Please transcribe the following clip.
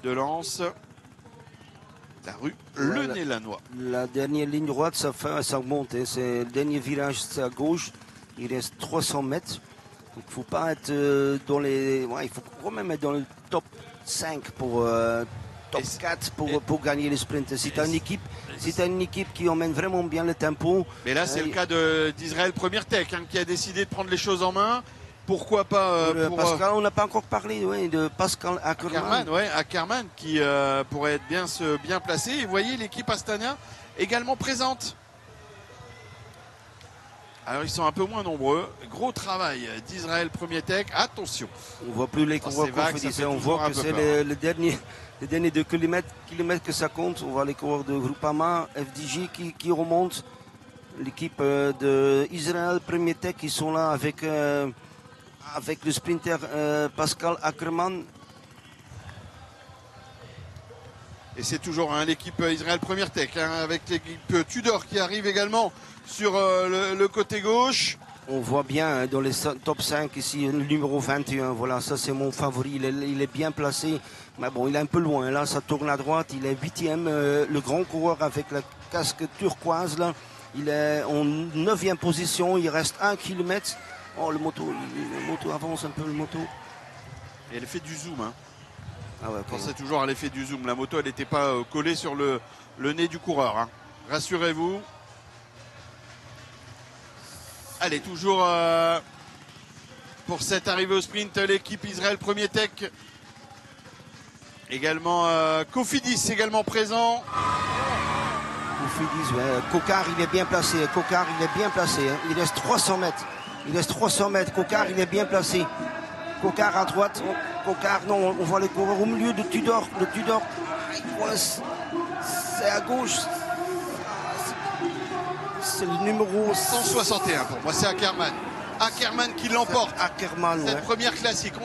de Lens. La rue Le Nélanois. La dernière ligne droite, ça monte. Hein. C'est le dernier virage, c'est à gauche. Il reste 300 mètres. Donc il ne faut pas être dans les. Ouais, il faut quand même être dans le top 5 pour top 4 pour gagner le sprint. Si tu as une équipe qui emmène vraiment bien le tempo. Mais là, c'est le cas d'Israël Premier Tech qui a décidé de prendre les choses en main. Pourquoi pas Pascal, on n'a pas encore parlé de Pascal Ackermann. Ackermann qui pourrait être bien placé. Et vous voyez l'équipe Astana également présente. Alors ils sont un peu moins nombreux. Gros travail d'Israël Premier Tech. Attention. On ne voit plus les coureurs confédérés. On voit que c'est le dernier 2 kilomètres que ça compte. On voit les coureurs de Groupama, FDJ qui remontent. L'équipe d'Israël Premier Tech qui sont là avec le sprinter Pascal Ackermann. Et c'est toujours l'équipe Israël Premier Tech avec l'équipe Tudor qui arrive également sur le côté gauche. On voit bien dans les top 5 ici, le numéro 21. Voilà, ça c'est mon favori. Il est bien placé. Mais bon, il est un peu loin. Là, ça tourne à droite. Il est 8e. Le grand coureur avec la casque turquoise. Là, il est en 9e position. Il reste 1 km. Oh, le moto avance un peu, le moto. Et l'effet du zoom. Ah ouais, Pensez toujours à l'effet du zoom. La moto, elle n'était pas collée sur le nez du coureur. Rassurez-vous. Allez, toujours pour cette arrivée au sprint, l'équipe Israël Premier Tech. Également Cofidis également présent. Cofidis, ouais. Cocard, il est bien placé. Il reste 300 mètres. Cocard, il est bien placé. Cocard à droite. Cocard, non, on voit les coureurs au milieu de Tudor. Le Tudor, c'est à gauche. C'est le numéro 161 pour moi, c'est Ackermann. Ackermann qui l'emporte. Ackermann, cette première classique.